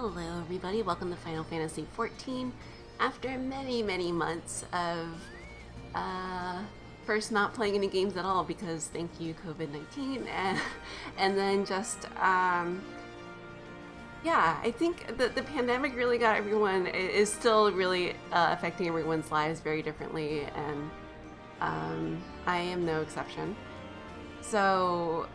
Hello everybody, welcome to Final Fantasy XIV. After many months of first not playing any games at all because thank you COVID-19 and then just yeah, I think the pandemic really got everyone, is still really affecting everyone's lives very differently, and I am no exception. So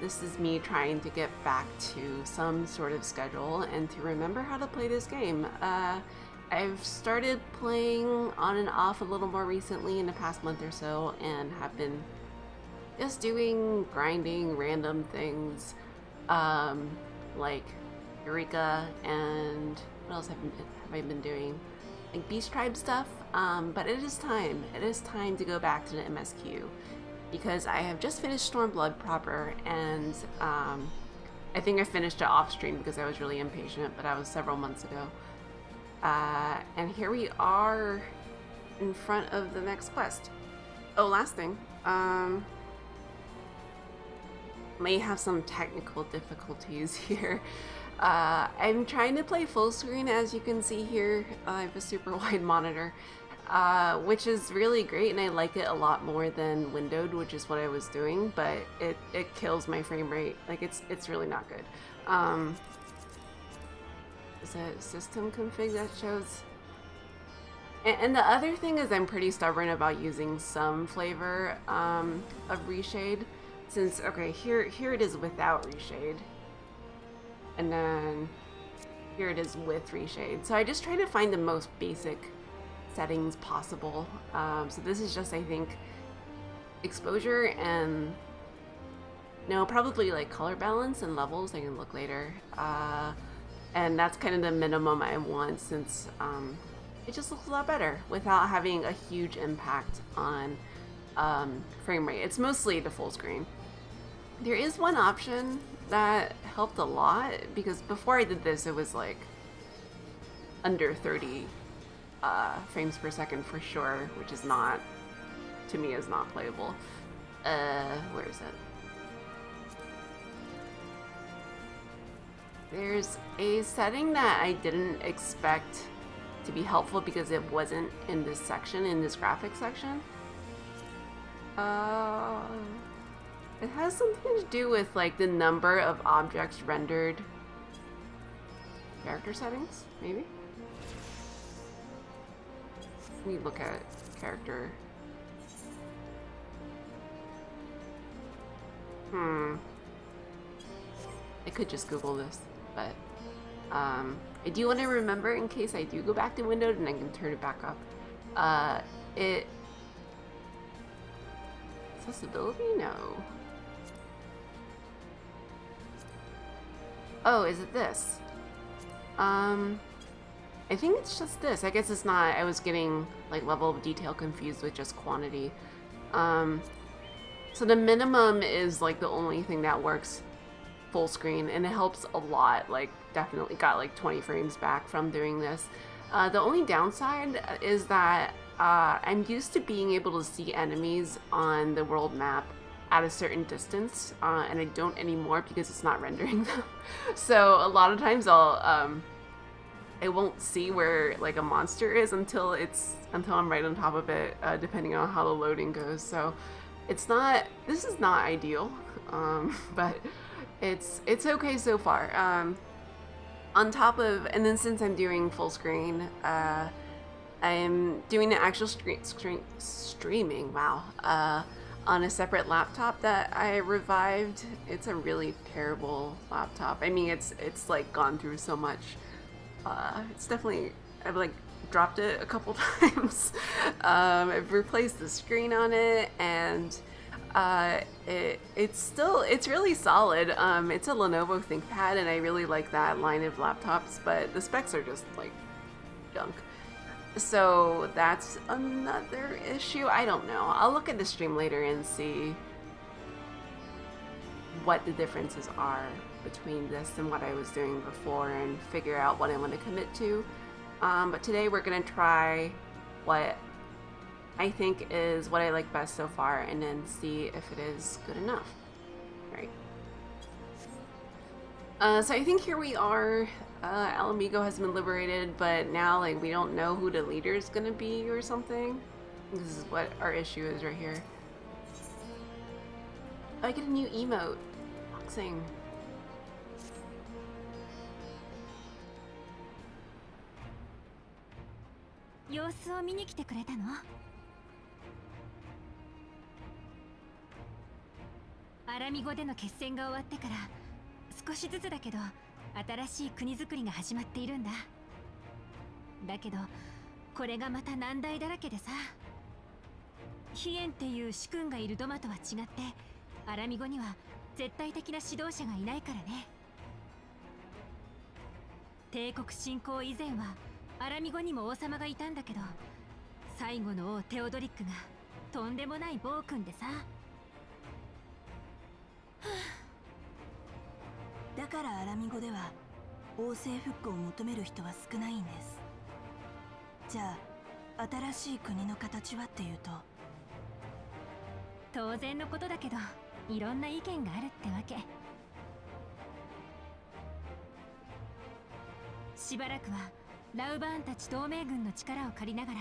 this is me trying to get back to some sort of schedule and to remember how to play this game. I've started playing on and off a little more recently in the past month or so, and have been just doing grinding random things like Eureka, and what else have I been doing? Like Beast Tribe stuff, but it is time to go back to the MSQ. Because I have just finished Stormblood proper, and I think I finished it off stream because I was really impatient, but that was several months ago. And here we are in front of the next quest. Oh, last thing. May have some technical difficulties here. I'm trying to play full screen, as you can see here. I have a super wide monitor. Which is really great, and I like it a lot more than windowed, which is what I was doing, but it kills my frame rate. Like, it's really not good. Is that system config that shows? And the other thing is I'm pretty stubborn about using some flavor of reshade, since, okay, here it is without reshade, and then here it is with reshade. So I just try to find the most basic settings possible. So this is just, I think, exposure and no, probably like color balance and levels. I can look later. And that's kind of the minimum I want, since it just looks a lot better without having a huge impact on frame rate. It's mostly the full screen. There is one option that helped a lot, because before I did this, it was like under 30 frames per second for sure, which is not, to me, is not playable. Where is it? There's a setting that I didn't expect to be helpful because it wasn't in this section, in this graphics section. It has something to do with like the number of objects rendered. Character settings, maybe? Let me look at character. I could just Google this, but I do want to remember in case I do go back to windowed and I can turn it back up. Accessibility? No. Oh, is it this? I think it's just this. I guess it's not. I was getting like level of detail confused with just quantity. So the minimum is like the only thing that works full screen, and it helps a lot. Like, definitely got like 20 frames back from doing this. The only downside is that I'm used to being able to see enemies on the world map at a certain distance, and I don't anymore because it's not rendering them. So a lot of times I won't see where like a monster is until I'm right on top of it, depending on how the loading goes. So this is not ideal, but it's okay so far. On top of, and then since I'm doing full screen, I'm doing the actual streaming, wow, on a separate laptop that I revived. It's a really terrible laptop. I mean, it's like gone through so much. It's definitely, I've like dropped it a couple times. I've replaced the screen on it, and it's really solid. It's a Lenovo ThinkPad, and I really like that line of laptops, but the specs are just like junk. So that's another issue. I don't know. I'll look at the stream later and see what the differences are between this and what I was doing before, and figure out what I want to commit to. But today we're gonna try what I think is what I like best so far, and then see if it is good enough. Right. So I think here we are. Alamigo has been liberated, but now like we don't know who the leader is gonna be or something. This is what our issue is right here. Oh, I get a new emote. Boxing. Alamigo での決戦が終わってから少しずつだけど新しい国づくりが始まっているんだ。だけどこれがまた難題だらけでさ。ヒエンっていう主君がいるドマとは違ってアラミゴには絶対的な指導者がいないからね。帝国侵攻以前はアラミゴにも王様がいたんだけど最後の王テオドリックがとんでもない暴君でさ。だからアラミゴでは王政復古を求める人は少ないんです。じゃあ新しい国の形はっていうと。当然のことだけどいろんな意見があるってわけ。しばらくはラウバーンたち同盟軍の力を借りながら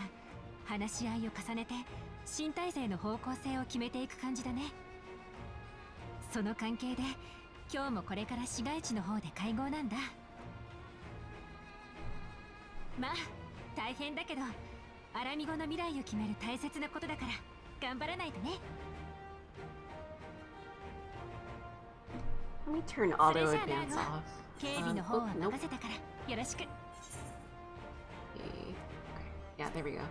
話し合いを重ねて新体制の方向性を決めていく感じだね。その関係で今日もこれから市街地の方で会合なんだ。まあ大変だけどアラミゴの未来を決める大切なことだから頑張らないとね。Let me turn auto advance off. 警備の方は任せたからよろしく。Okay. Yeah, there we go.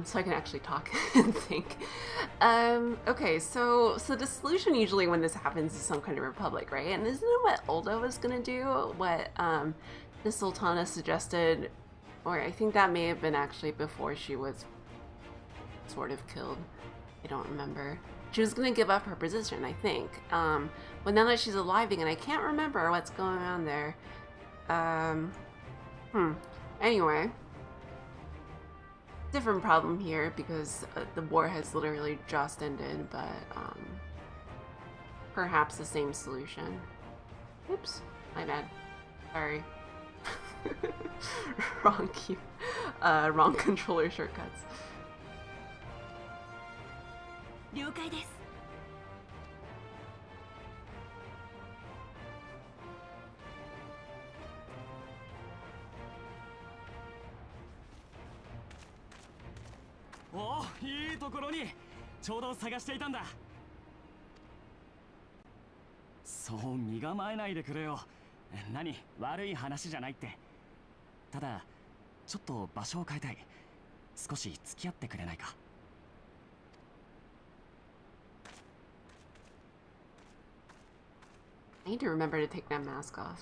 So I can actually talk and think. Okay, so the solution usually when this happens is some kind of republic, right? And isn't it what Ulda was gonna do? What the Sultana suggested, or I think that may have been actually before she was sort of killed. I don't remember. She was gonna give up her position, I think. But now that she's alive again, I can't remember what's going on there. Anyway. Different problem here because the war has literally just ended, but perhaps the same solution. Oops, my bad. Sorry. Wrong key. Wrong controller shortcuts. 了解です。おお、いいところにちょうど探していたんだ。そう身構えないでくれよ。何、悪い話じゃないって。ただちょっと場所を変えたい。少し付き合ってくれないか。I need to remember to take that mask off.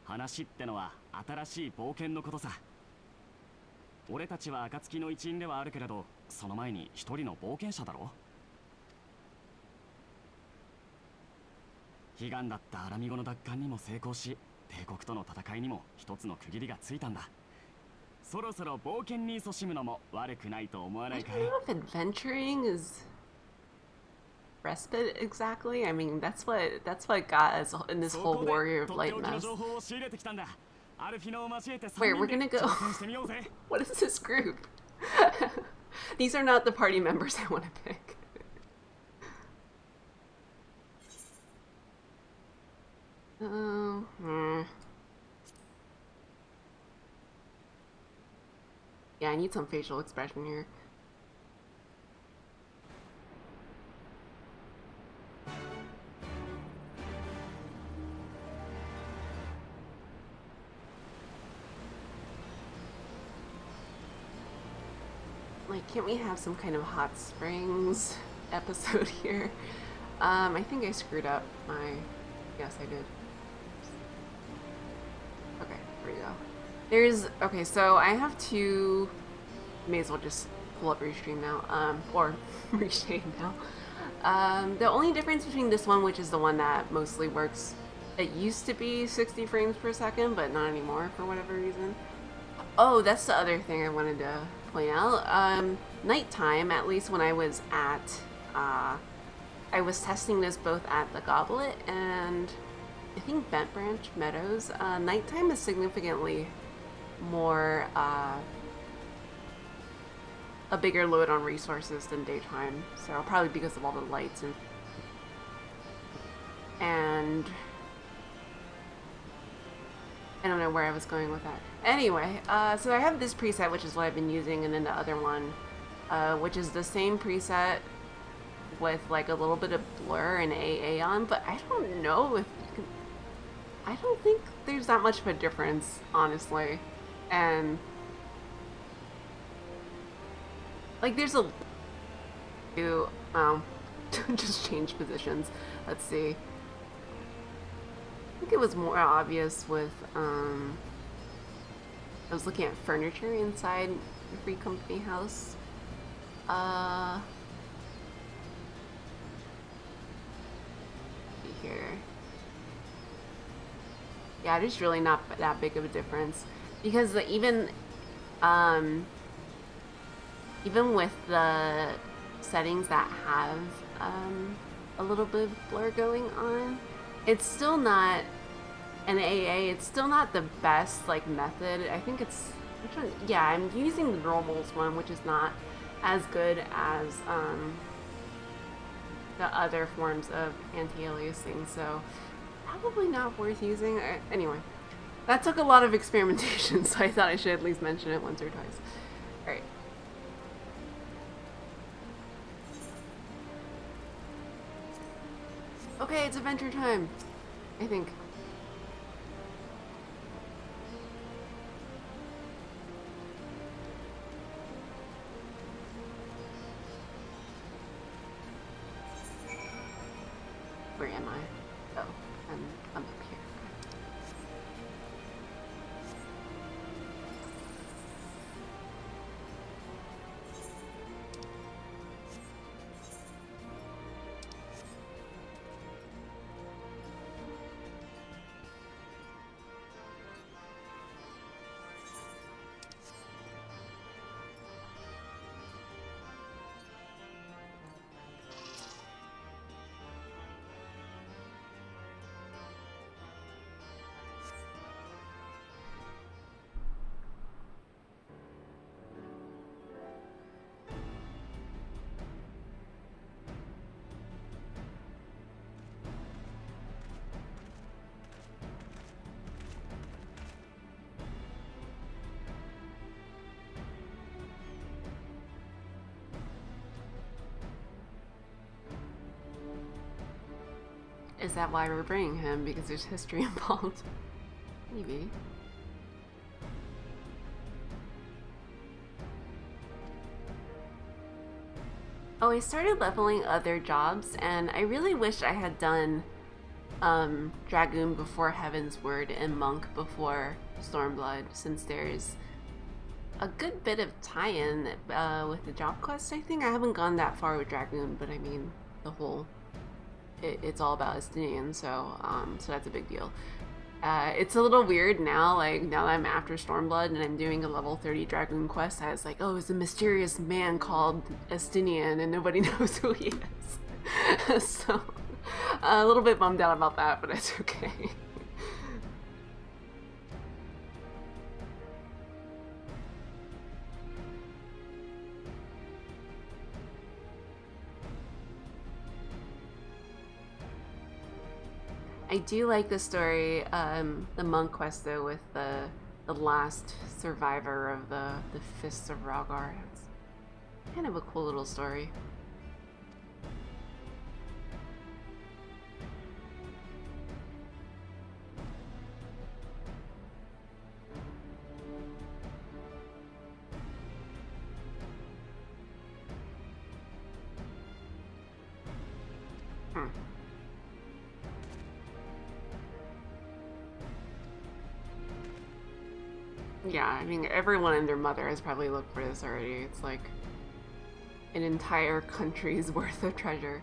話ってのは新しい冒険のことさ。俺たちは暁の一員ではあるけれど、その前に一人の冒険者だろ。悲願だったアラミゴの奪還にも成功し、帝国との戦いにも一つの区切りがついたんだ。そろそろ冒険に勤しむのも悪くないと思わないかい？ I don't know if adventuring is respite exactly. I mean, that's what got us in this whole warrior of light mess. Wait, we're gonna go. What is this group? These are not the party members I want to pick. Yeah, I need some facial expression here. Like, can't we have some kind of hot springs episode here? I think I screwed up my... Yes, I did. Okay, here we go. There's... Okay, so I have two... May as well just pull up Restream now. Or Reshade now. The only difference between this one, which is the one that mostly works... It used to be 60 frames per second, but not anymore for whatever reason. Oh, that's the other thing I wanted to point out. nighttime, at least when I was at, I was testing this both at the Goblet and I think Bent Branch Meadows. Nighttime is significantly more, a bigger load on resources than daytime, so probably because of all the lights and I don't know where I was going with that. Anyway, so I have this preset, which is what I've been using, and then the other one, which is the same preset with like a little bit of blur and AA on, but I don't know if you can, I don't think there's that much of a difference, honestly. And like there's a just change positions. Let's see. I think it was more obvious with I was looking at furniture inside the Free Company house. Here. Yeah, there's really not that big of a difference because even with the settings that have a little bit of blur going on, it's still not an AA. It's still not the best like method. I think it's which one? Yeah, I'm using the normals one, which is not as good as the other forms of anti-aliasing, so probably not worth using. Anyway, that took a lot of experimentation, so I thought I should at least mention it once or twice. Alright. Okay, it's adventure time, I think. Where am I? Oh, I'm up here. Is that why we're bringing him? Because there's history involved? Maybe. Oh, I started leveling other jobs, and I really wish I had done Dragoon before Heaven's Word and Monk before Stormblood, since there's a good bit of tie-in with the job quest, I think. I haven't gone that far with Dragoon, but I mean, the whole... It's all about Estinian, so that's a big deal. It's a little weird now, like, now that I'm after Stormblood and I'm doing a level 30 Dragoon quest, I was like, oh, it's a mysterious man called Estinian and nobody knows who he is. So, a little bit bummed out about that, but it's okay. I do like the story, the monk quest though, with the last survivor of the Fists of Rhaegar. It's kind of a cool little story. Yeah, I mean, everyone and their mother has probably looked for this already. It's like an entire country's worth of treasure.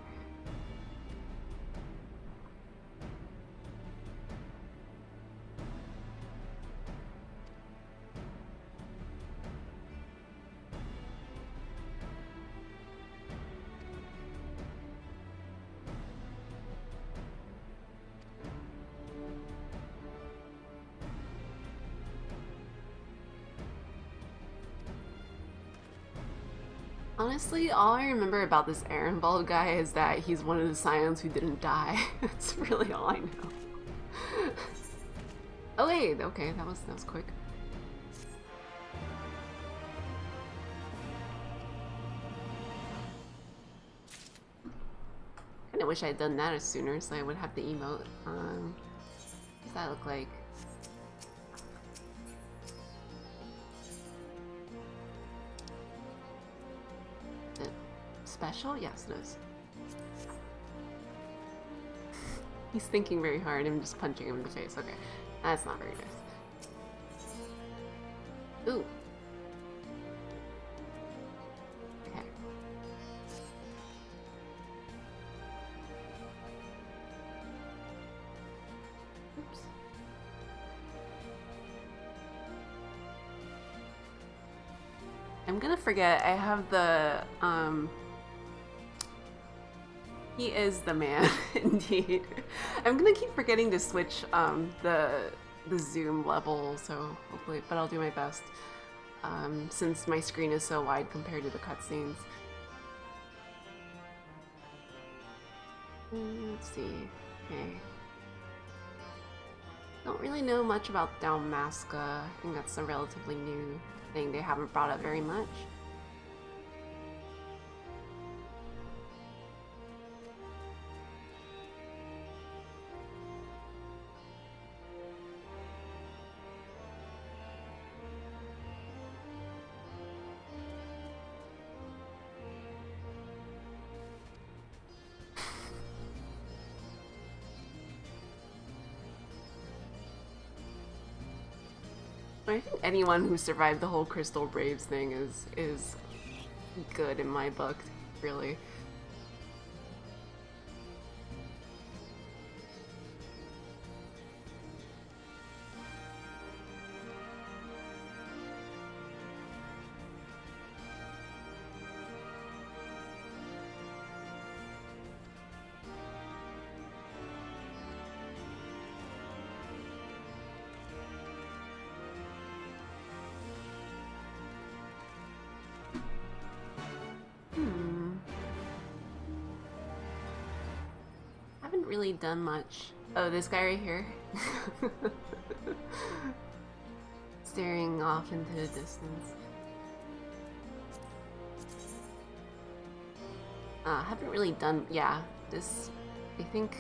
Honestly, all I remember about this Ehrenwald guy is that he's one of the Scions who didn't die. That's really all I know. Oh wait, okay, that was quick. Kinda wish I had done that sooner so I would have the emote. What does that look like? Is it special? Yes, it is. He's thinking very hard. I'm just punching him in the face. Okay. That's not very nice. Ooh. Okay. Oops. I'm gonna forget. I have the, he is the man, indeed. I'm gonna keep forgetting to switch the zoom level, so hopefully, but I'll do my best. Since my screen is so wide compared to the cutscenes. Let's see. Okay. Don't really know much about Dalmasca. I think that's a relatively new thing they haven't brought up very much. I think anyone who survived the whole Crystal Braves thing is good in my book, really. Really done much. Oh, this guy right here. Staring off into the distance. Haven't really done, yeah, this, I think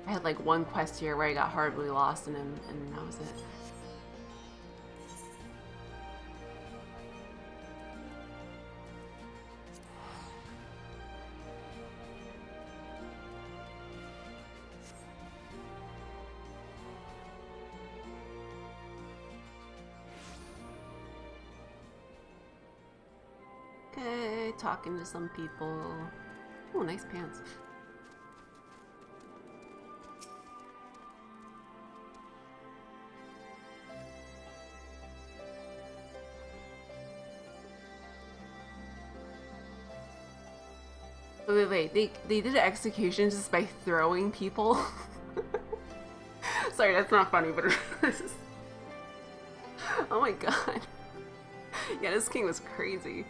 I had like one quest here where I got horribly lost and that was it. Talking to some people. Oh, nice pants. Wait, they did an execution just by throwing people? Sorry, that's not funny, but this is... Oh my god. Yeah, this king was crazy.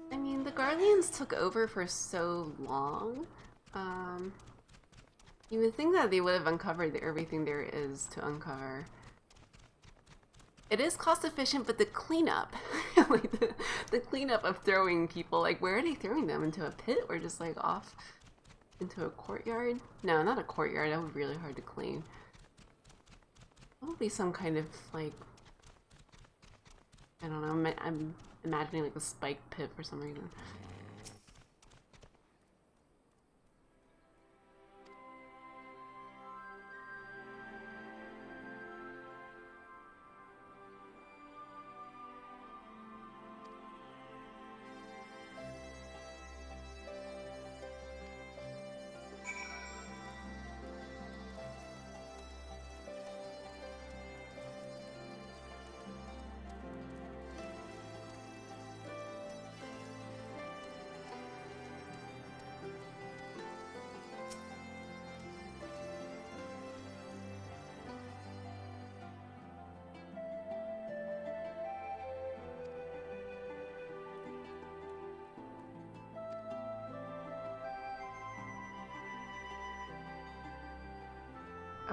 I mean, the Guardians took over for so long. You would think that they would have uncovered everything there is to uncover. It is cost efficient, but the cleanup, like the cleanup of throwing people, like where are they throwing them? Into a pit or just like off into a courtyard? No, not a courtyard. That would be really hard to clean. Probably some kind of like, I don't know. I'm imagining like a spike pit for some reason.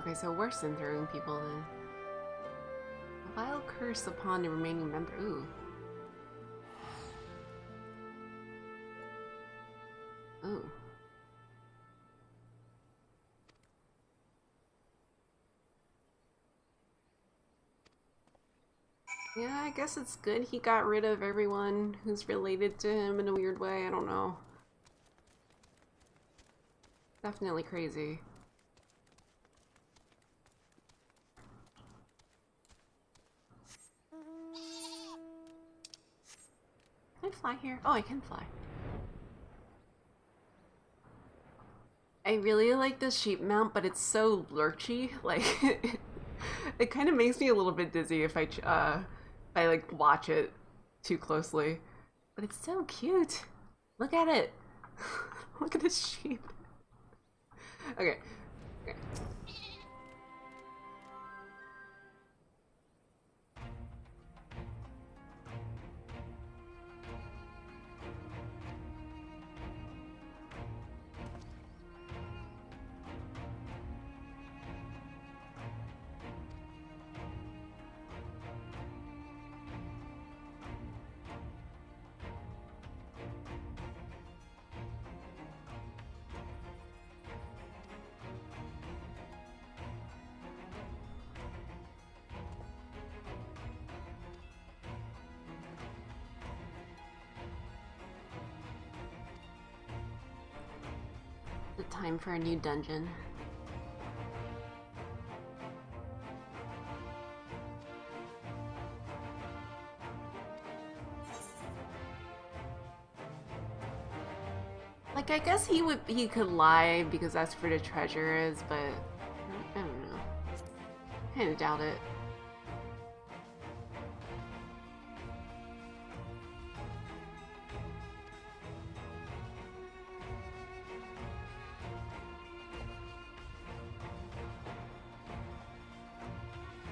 Okay, so worse than throwing people then. A vile curse upon the remaining member. Ooh. Ooh. Yeah, I guess it's good he got rid of everyone who's related to him in a weird way. I don't know. Definitely crazy. Can I fly here? Oh, I can fly. I really like this sheep mount, but it's so lurchy. Like, it kind of makes me a little bit dizzy if I like watch it too closely. But it's so cute. Look at it. Look at this sheep. Okay. Okay. The time for a new dungeon. Like, I guess he could lie because that's where the treasure is, but I don't know. Kinda doubt it.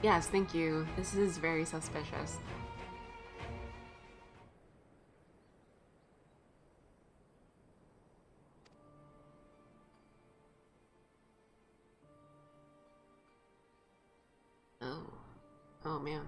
Yes, thank you. This is very suspicious. Oh. Oh, man.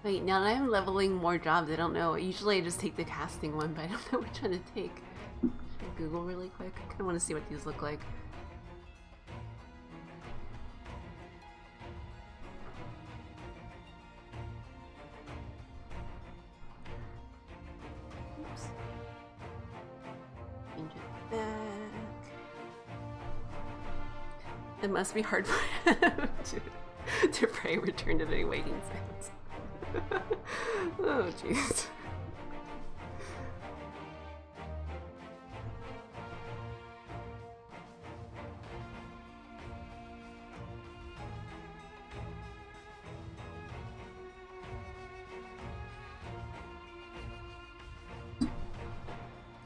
Wait, now that I'm leveling more jobs, I don't know. Usually I just take the casting one, but I don't know which one to take. Should I Google really quick? I kind of want to see what these look like. Oops. Change it back. It must be hard for him to pray return to the waiting sounds. Oh, jeez.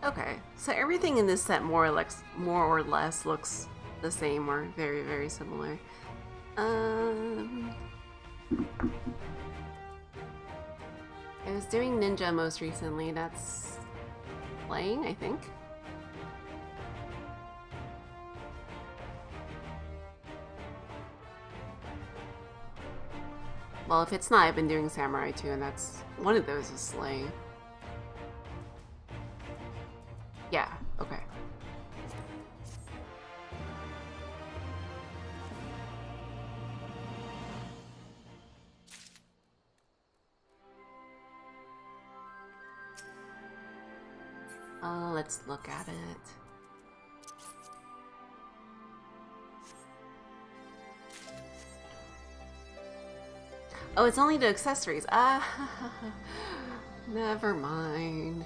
Okay, so everything in this set more or less looks the same or very, very similar. I was doing ninja most recently. That's playing, I think. Well, if it's not, I've been doing Samurai too, and that's one of those is slaying. Yeah, okay. Let's look at it. Oh, it's only the accessories. Ah, never mind.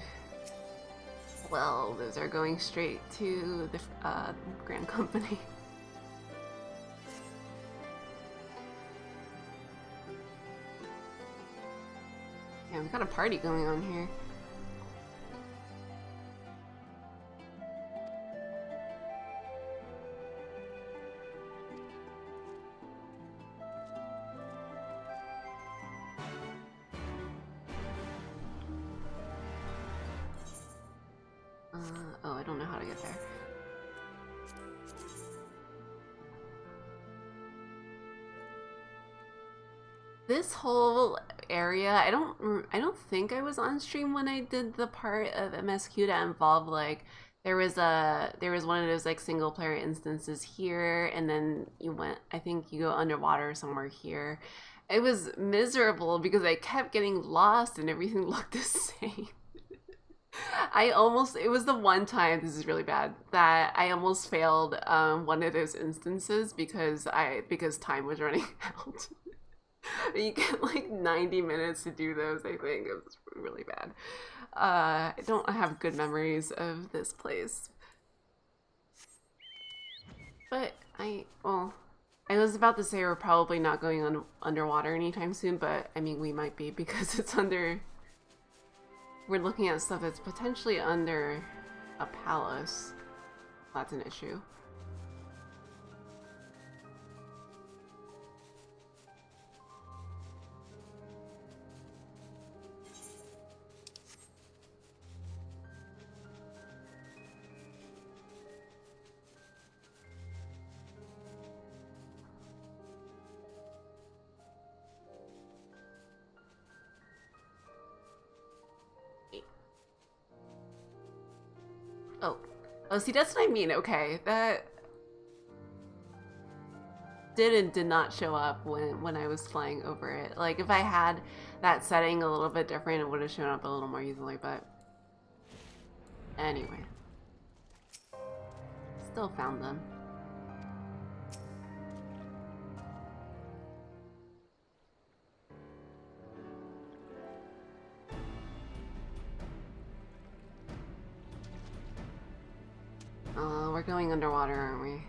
Well, those are going straight to the Grand Company. Yeah, we've got a party going on here. Oh, I don't know how to get there. This whole area, I don't think I was on stream when I did the part of MSQ that involved like there was one of those like single player instances here, and then I think you go underwater somewhere here. It was miserable because I kept getting lost and everything looked the same. It was the one time, this is really bad, that I almost failed one of those instances because time was running out. You get like 90 minutes to do those, I think. It was really bad. I don't have good memories of this place. But I was about to say we're probably not going underwater anytime soon, but I mean we might be because it's under... We're looking at stuff that's potentially under a palace. That's an issue. Oh, see, that's what I mean. Okay, that did not show up when I was flying over it. Like, if I had that setting a little bit different, it would have shown up a little more easily, but anyway. Still found them. We're going underwater, aren't we?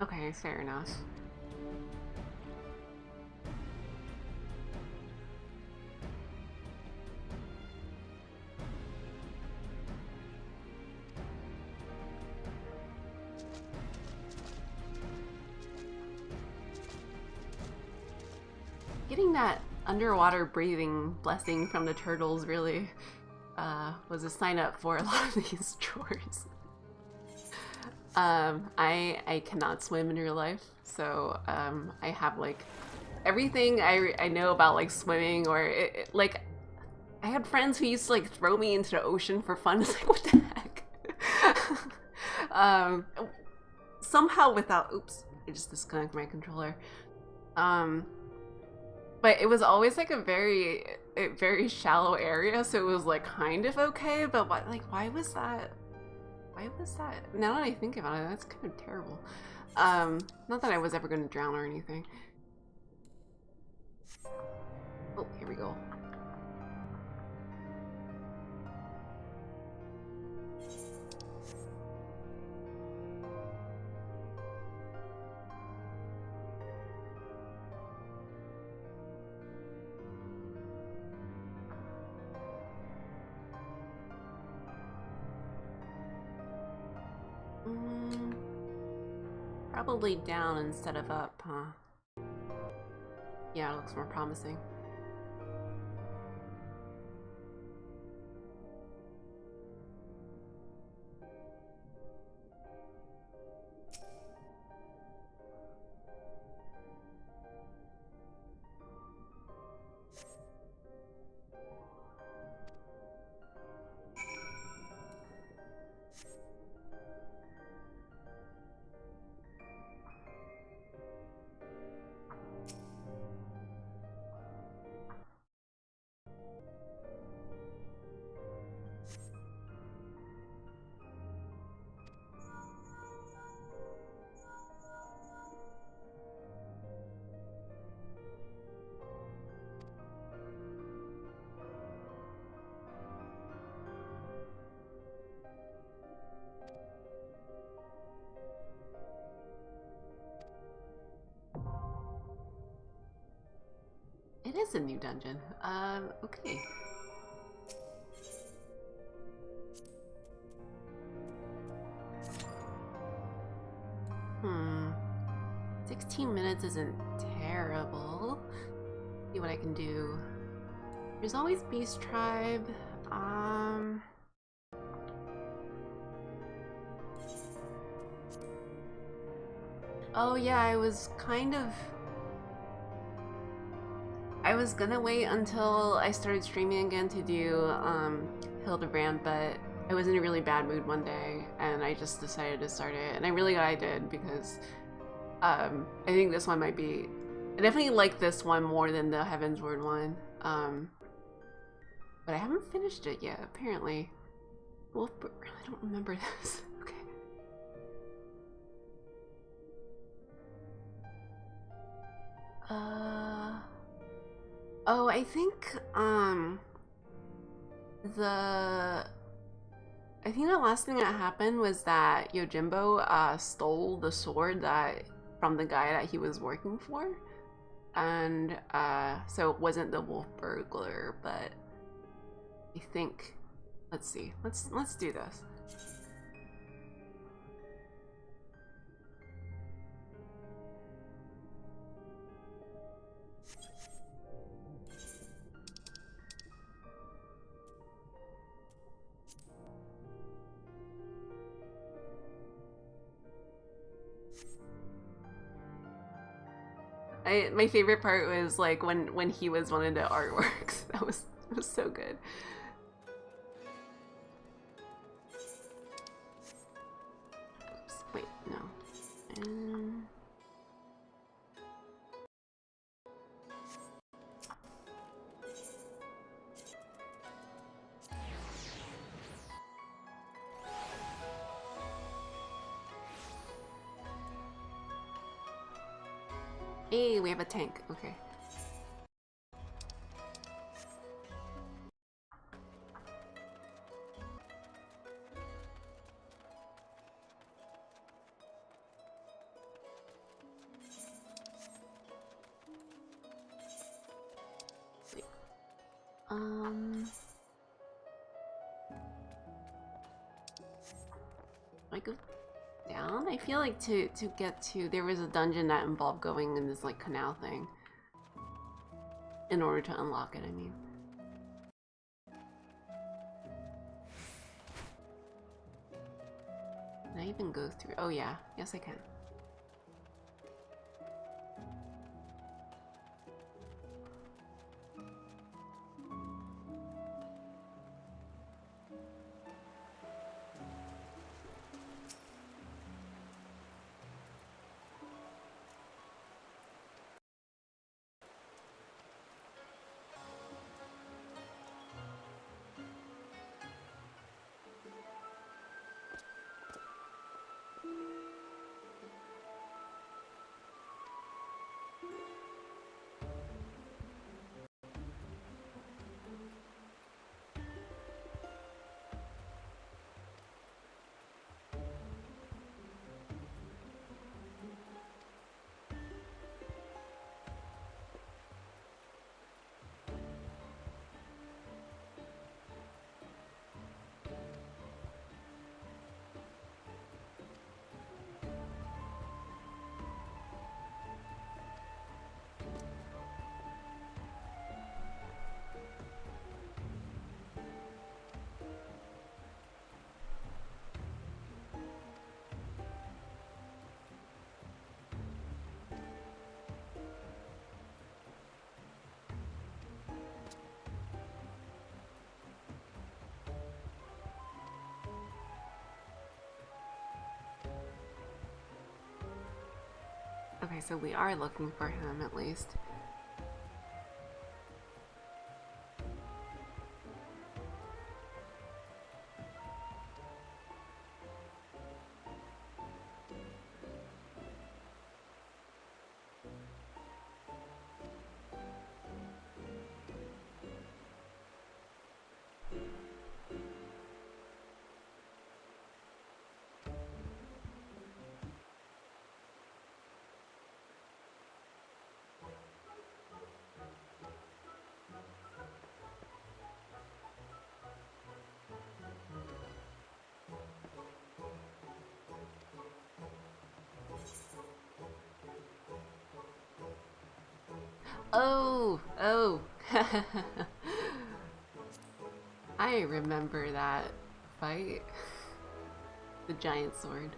Okay, fair enough. Getting that underwater breathing blessing from the turtles really was a sign up for a lot of these chores. I cannot swim in real life, so I have like everything I know about like swimming, or like I had friends who used to like throw me into the ocean for fun. It's like, what the heck? Somehow without, oops, I just disconnected my controller. But it was always like a very shallow area, so it was like kind of okay, but why was that? Why was that? Now that I think about it, that's kind of terrible. Not that I was ever going to drown or anything. Oh, here we go. Probably down instead of up, huh? Yeah, it looks more promising. It is a new dungeon. Okay. Hmm. 16 minutes isn't terrible. See what I can do. There's always Beast Tribe. Oh yeah, I was gonna wait until I started streaming again to do Hildebrand, but I was in a really bad mood one day and I just decided to start it, and I'm really glad I did because I think this one might be, I definitely like this one more than the Heavensward one, but I haven't finished it yet apparently. Wolfberg, I don't remember this. Okay. Oh, I think the last thing that happened was that Yojimbo stole the sword that from the guy that he was working for, and so it wasn't the wolf burglar, but I think, let's see, let's do this. My favorite part was like when he was one of the artworks. That was so good. Oops, wait, no. Hey, we have a tank. Okay. Wait. I go down? I feel like to get to, there was a dungeon that involved going in this like canal thing in order to unlock it, I mean. Can I even go through? Oh yeah, yes I can. Okay, so we are looking for him at least. Oh, oh. I remember that fight. The giant sword.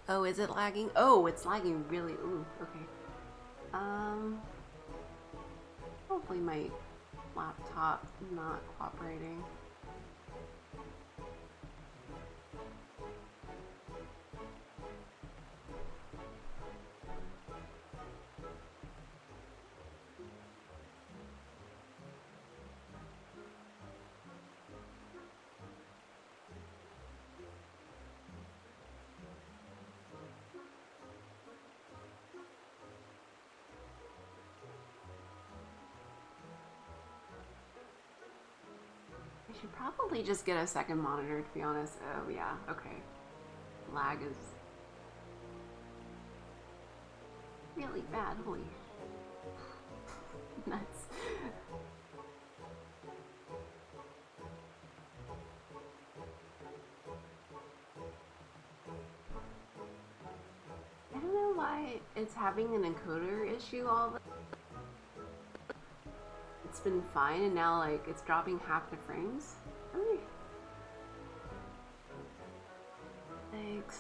Oh, is it lagging? Oh, it's lagging really. Ooh, okay. Hopefully my laptop not cooperating. I should probably just get a second monitor, to be honest. Oh, yeah, okay. Lag is really bad. Holy nuts. I don't know why it's having an encoder issue all the. It's been fine, and now like it's dropping half the frames. Really? Thanks.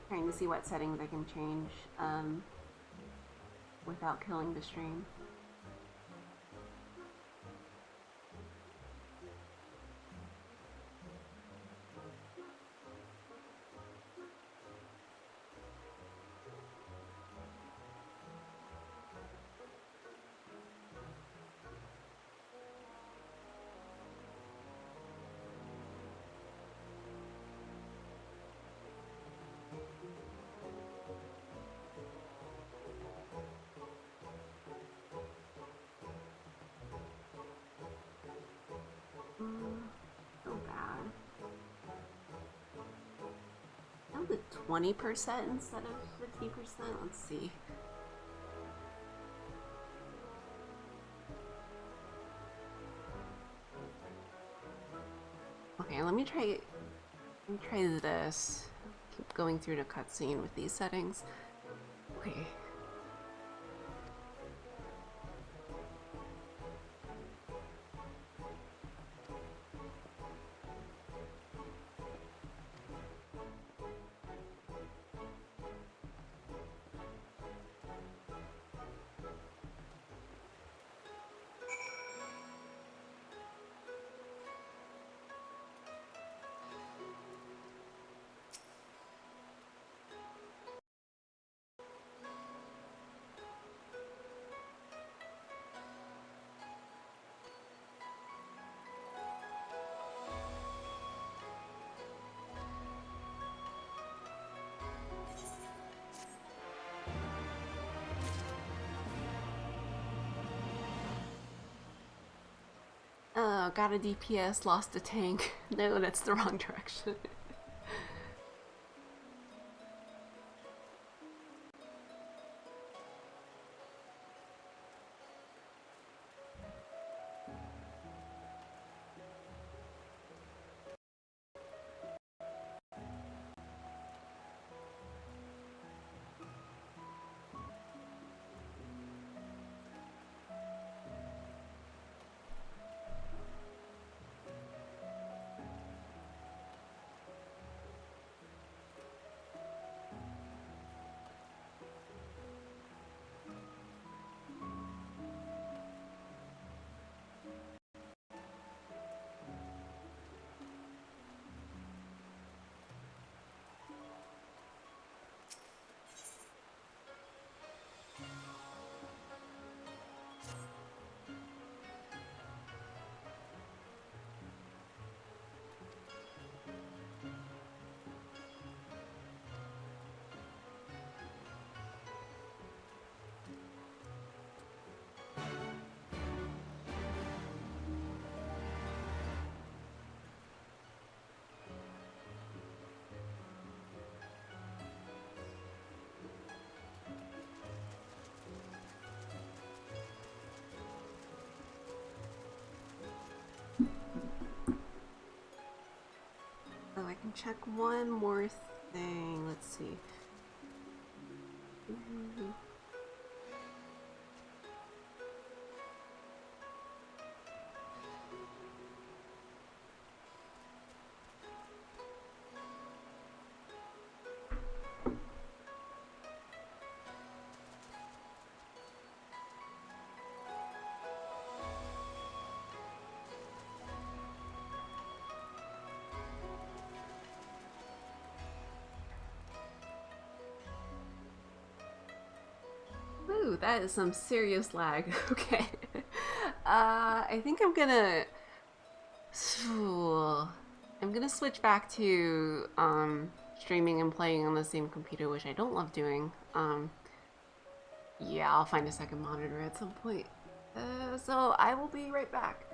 Trying to see what settings I can change without killing the stream. So bad. Down to 20% instead of 50%. Let's see. Okay, let me try this. Keep going through the cutscene with these settings. Okay. Got a DPS, lost a tank. No, that's the wrong direction. check one more thing. Let's see. Ooh, that is some serious lag. Okay. I think I'm gonna switch back to streaming and playing on the same computer, which I don't love doing. Yeah, I'll find a second monitor at some point. So I will be right back.